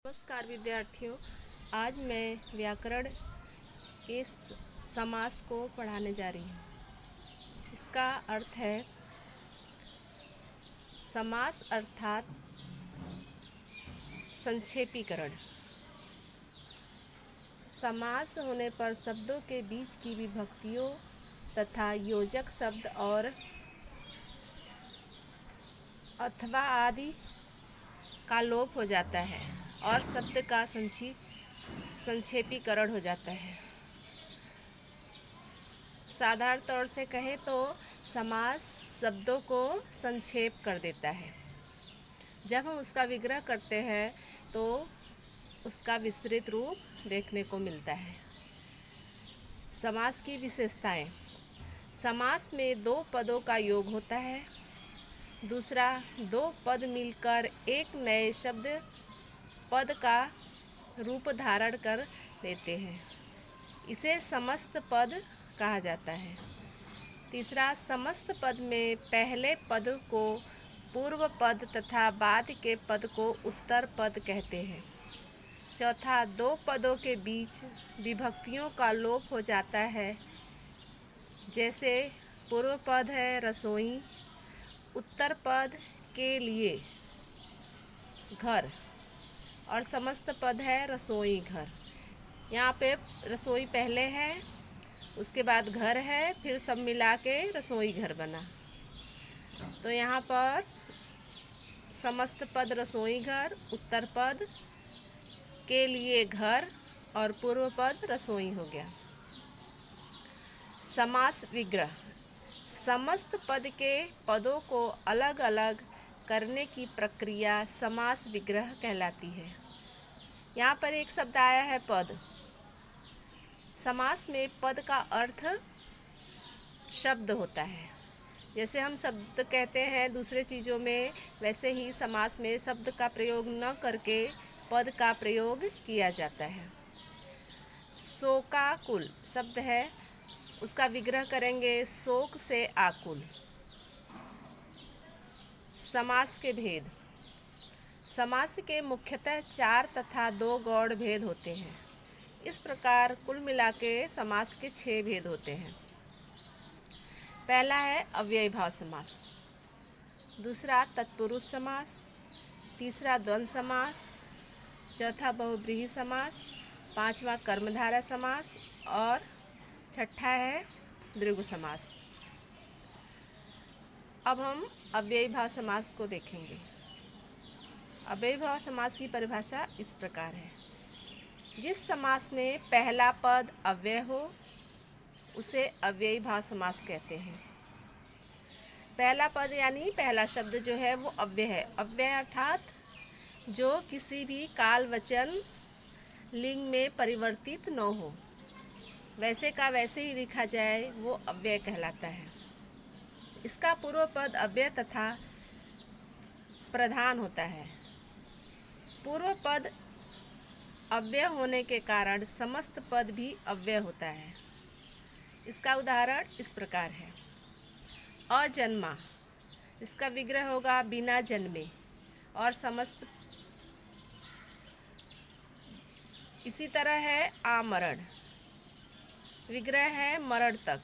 नमस्कार विद्यार्थियों, आज मैं व्याकरण के समास को पढ़ाने जा रही हूँ। इसका अर्थ है समास अर्थात संक्षेपीकरण। समास होने पर शब्दों के बीच की विभक्तियों तथा योजक शब्द और अथवा आदि का लोप हो जाता है और शब्द का संक्षेपीकरण हो जाता है। साधारण तौर से कहें तो समास शब्दों को संक्षेप कर देता है। जब हम उसका विग्रह करते हैं तो उसका विस्तृत रूप देखने को मिलता है। समास की विशेषताएं: समास में दो पदों का योग होता है। दूसरा, दो पद मिलकर एक नए शब्द पद का रूप धारण कर लेते हैं, इसे समस्त पद कहा जाता है। तीसरा, समस्त पद में पहले पद को पूर्व पद तथा बाद के पद को उत्तर पद कहते हैं। चौथा, दो पदों के बीच विभक्तियों का लोप हो जाता है, जैसे पूर्व पद है रसोई, उत्तर पद के लिए घर और समस्त पद है रसोई घर। यहाँ पे रसोई पहले है, उसके बाद घर है, फिर सब मिला के रसोई घर बना। तो यहाँ पर समस्त पद रसोई घर, उत्तर पद के लिए घर और पूर्व पद रसोई हो गया। समास विग्रह: समस्त पद के पदों को अलग अलग करने की प्रक्रिया समास विग्रह कहलाती है। यहाँ पर एक शब्द आया है पद। समास में पद का अर्थ शब्द होता है। जैसे हम शब्द कहते हैं दूसरे चीज़ों में, वैसे ही समास में शब्द का प्रयोग न करके पद का प्रयोग किया जाता है। शोकाकुल शब्द है, उसका विग्रह करेंगे शोक से आकुल। समास के भेद: समास के मुख्यतः 4 तथा 2 गौड़ भेद होते हैं। इस प्रकार कुल मिला के समास के 6 भेद होते हैं। पहला है अव्ययीभाव समास, दूसरा तत्पुरुष समास, तीसरा द्वंद्व समास, चौथा बहुव्रीहि समास, पांचवा कर्मधारय समास और छठा है द्विगु समास। अब हम अव्ययीभाव समास को देखेंगे। अव्ययीभाव समास की परिभाषा इस प्रकार है: जिस समास में पहला पद अव्यय हो उसे अव्ययीभाव समास कहते हैं। पहला पद यानी पहला शब्द जो है वो अव्यय है। अव्यय अर्थात जो किसी भी काल वचन लिंग में परिवर्तित न हो, वैसे का वैसे ही लिखा जाए, वो अव्यय कहलाता है। इसका पूर्व पद अव्यय तथा प्रधान होता है। पूर्व पद अव्यय होने के कारण समस्त पद भी अव्यय होता है। इसका उदाहरण इस प्रकार है: अजन्मा, इसका विग्रह होगा बिना जन्मे और समस्त। इसी तरह है आमरण, विग्रह है मरण तक।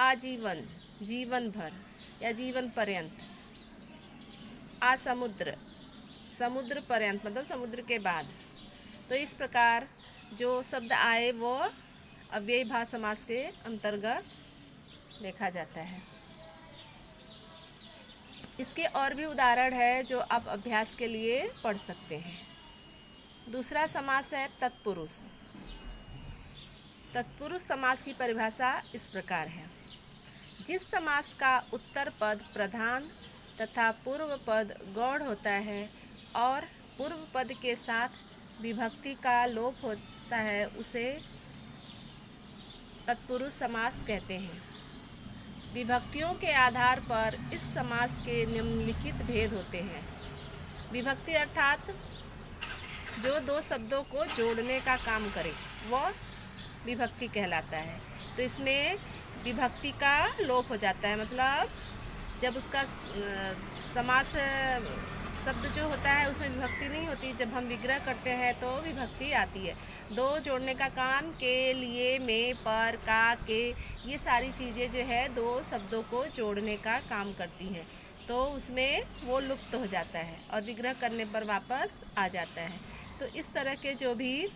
आजीवन, जीवन भर या जीवन पर्यंत। आसमुद्र, समुद्र पर्यंत मतलब समुद्र के बाद। तो इस प्रकार जो शब्द आए वो अव्ययीभाव समास के अंतर्गत देखा जाता है। इसके और भी उदाहरण है जो आप अभ्यास के लिए पढ़ सकते हैं। दूसरा समास है तत्पुरुष। तत्पुरुष समास की परिभाषा इस प्रकार है: जिस समास का उत्तर पद प्रधान तथा पूर्व पद गौड़ होता है और पूर्व पद के साथ विभक्ति का लोप होता है, उसे तत्पुरुष समास कहते हैं। विभक्तियों के आधार पर इस समास के निम्नलिखित भेद होते हैं। विभक्ति अर्थात जो दो शब्दों को जोड़ने का काम करे वह विभक्ति कहलाता है। तो इसमें विभक्ति का लोप हो जाता है, मतलब जब उसका समास शब्द जो होता है उसमें विभक्ति नहीं होती, जब हम विग्रह करते हैं तो विभक्ति आती है। दो जोड़ने का काम, के, लिए, में, पर, का, के, ये सारी चीज़ें जो है दो शब्दों को जोड़ने का काम करती हैं, तो उसमें वो लुप्त हो जाता है और विग्रह करने पर वापस आ जाता है। तो इस तरह के जो भी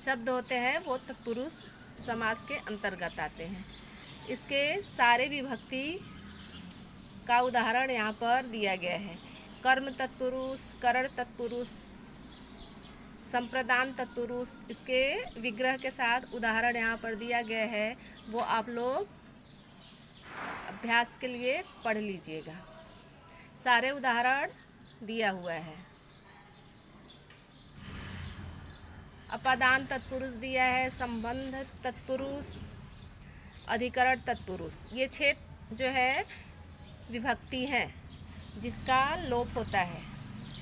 शब्द होते हैं वो तत्पुरुष समास के अंतर्गत आते हैं। इसके सारे विभक्ति का उदाहरण यहाँ पर दिया गया है। कर्म तत्पुरुष, करण तत्पुरुष, संप्रदान तत्पुरुष, इसके विग्रह के साथ उदाहरण यहाँ पर दिया गया है, वो आप लोग अभ्यास के लिए पढ़ लीजिएगा। सारे उदाहरण दिया हुआ है। अपादान तत्पुरुष दिया है, संबंध तत्पुरुष, अधिकरण तत्पुरुष, ये 6 जो है विभक्ति हैं जिसका लोप होता है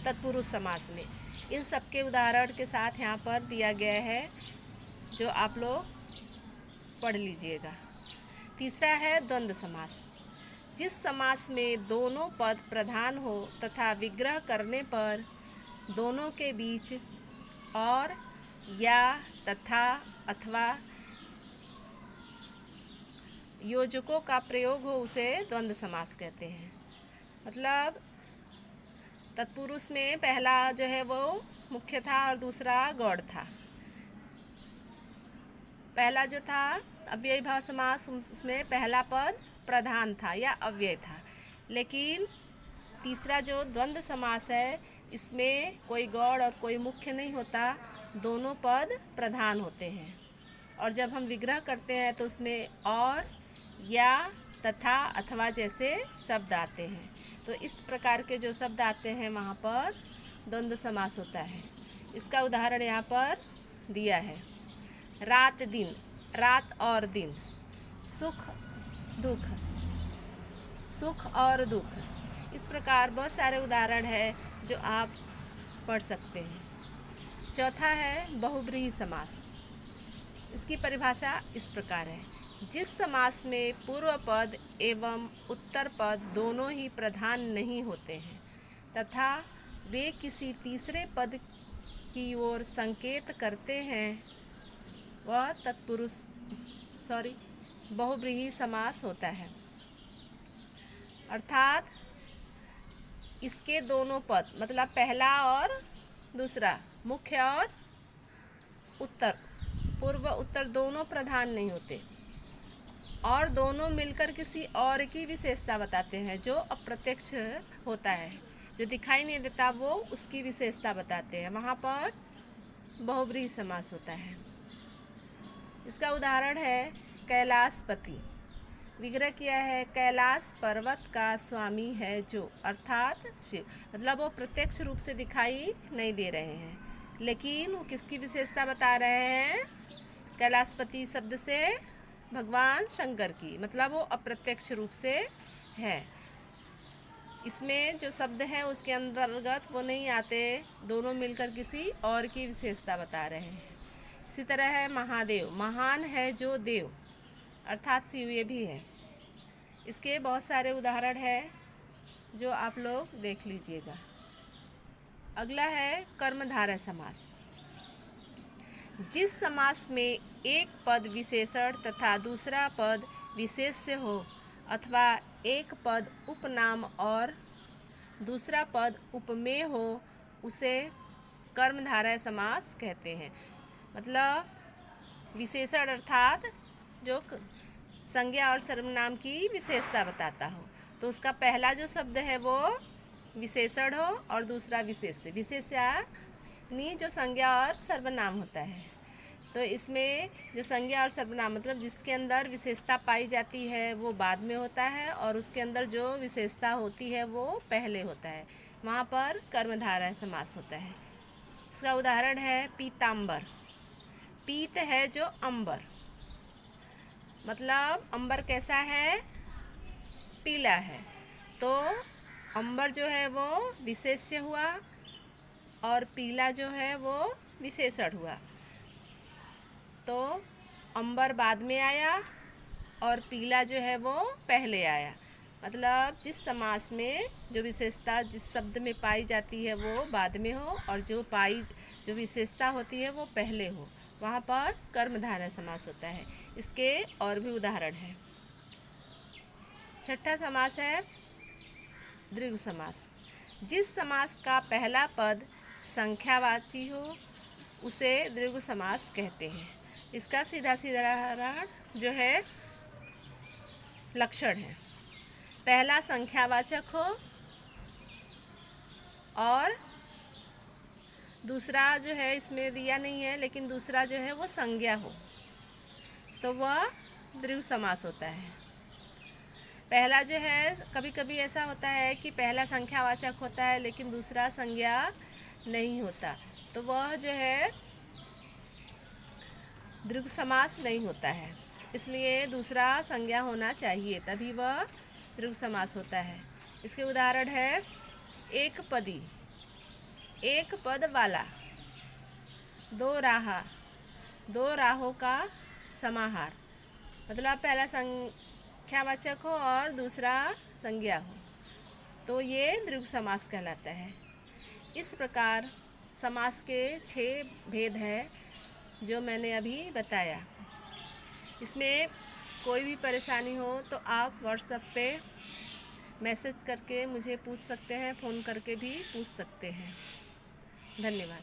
तत्पुरुष समास में। इन सब के उदाहरण के साथ यहाँ पर दिया गया है, जो आप लोग पढ़ लीजिएगा। तीसरा है द्वंद्व समास। जिस समास में दोनों पद प्रधान हो तथा विग्रह करने पर दोनों के बीच और, या, तथा, अथवा योजकों का प्रयोग हो, उसे द्वंद्व समास कहते हैं। मतलब तत्पुरुष में पहला जो है वो मुख्य था और दूसरा गौड़ था। पहला जो था अव्ययी भाव समास, उसमें पहला पद प्रधान था या अव्यय था, लेकिन तीसरा जो द्वंद्व समास है इसमें कोई गौड़ और कोई मुख्य नहीं होता, दोनों पद प्रधान होते हैं। और जब हम विग्रह करते हैं तो उसमें और, या, तथा, अथवा जैसे शब्द आते हैं। तो इस प्रकार के जो शब्द आते हैं वहाँ पर द्वंद्व समास होता है। इसका उदाहरण यहाँ पर दिया है। रात दिन, रात और दिन, सुख दुख, सुख और दुख, इस प्रकार बहुत सारे उदाहरण है जो आप पढ़ सकते हैं। चौथा है बहुब्रीहि समास। इसकी परिभाषा इस प्रकार है। जिस समास में पूर्व पद एवं उत्तर पद दोनों ही प्रधान नहीं होते हैं तथा वे किसी तीसरे पद की ओर संकेत करते हैं, वह बहुब्रीहि समास होता है। अर्थात इसके दोनों पद, मतलब पहला और दूसरा, मुख्य और उत्तर, पूर्व उत्तर दोनों प्रधान नहीं होते और दोनों मिलकर किसी और की विशेषता बताते हैं जो अप्रत्यक्ष होता है, जो दिखाई नहीं देता, वो उसकी विशेषता बताते हैं, वहाँ पर बहुब्रीहि समास होता है। इसका उदाहरण है कैलाशपति। विग्रह किया है, कैलाश पर्वत का स्वामी है जो, अर्थात शिव। मतलब वो प्रत्यक्ष रूप से दिखाई नहीं दे रहे हैं, लेकिन वो किसकी विशेषता बता रहे हैं? कैलाशपति शब्द से भगवान शंकर की, मतलब वो अप्रत्यक्ष रूप से है। इसमें जो शब्द हैं उसके अंतर्गत वो नहीं आते, दोनों मिलकर किसी और की विशेषता बता रहे हैं। इसी तरह है महादेव। महान है जो देव, अर्थात शिव, ये भी है। इसके बहुत सारे उदाहरण है जो आप लोग देख लीजिएगा। अगला है कर्मधारय समास। जिस समास में एक पद विशेषण तथा दूसरा पद विशेष्य हो अथवा एक पद उपनाम और दूसरा पद उपमेय हो, उसे कर्मधारय समास कहते हैं। मतलब विशेषण अर्थात जो संज्ञा और सर्वनाम की विशेषता बताता हो, तो उसका पहला जो शब्द है वो विशेषण हो और दूसरा विशेष्य। विशेष्यानी जो संज्ञा और सर्वनाम होता है, तो इसमें जो संज्ञा और सर्वनाम मतलब जिसके अंदर विशेषता पाई जाती है वो बाद में होता है और उसके अंदर जो विशेषता होती है वो पहले होता है, वहाँ पर कर्मधारय समास होता है। इसका उदाहरण है पीतांबर। पीत है जो अंबर, मतलब अंबर कैसा है? पीला है, तो अंबर जो है वो विशेष्य हुआ और पीला जो है वो विशेषण हुआ। तो अंबर बाद में आया और पीला जो है वो पहले आया, मतलब जिस समास में जो विशेषता जिस शब्द में पाई जाती है वो बाद में हो और जो विशेषता होती है वो पहले हो, वहाँ पर कर्मधारय समास होता है। इसके और भी उदाहरण हैं। छठा समास है द्विगु समास। जिस समास का पहला पद संख्यावाची हो उसे द्विगु समास कहते हैं। इसका सीधा उदाहरण जो है लक्षण है, पहला संख्यावाचक हो और दूसरा जो है इसमें दिया नहीं है, लेकिन दूसरा जो है वो संज्ञा हो, तो वह द्विगु समास होता है। पहला जो है कभी कभी ऐसा होता है कि पहला संख्यावाचक होता है लेकिन दूसरा संज्ञा नहीं होता, तो वह जो है द्विगु समास नहीं होता है। इसलिए दूसरा संज्ञा होना चाहिए, तभी वह द्विगु समास होता है। इसके उदाहरण है एक पदी, एक पद वाला, दो राहा, दो राहों का समाहार। मतलब पहला संख्यावाचक हो और दूसरा संज्ञा हो, तो ये द्विगु समास कहलाता है। इस प्रकार समास के 6 भेद हैं जो मैंने अभी बताया। इसमें कोई भी परेशानी हो तो आप व्हाट्सएप पे मैसेज करके मुझे पूछ सकते हैं, फ़ोन करके भी पूछ सकते हैं। धन्यवाद।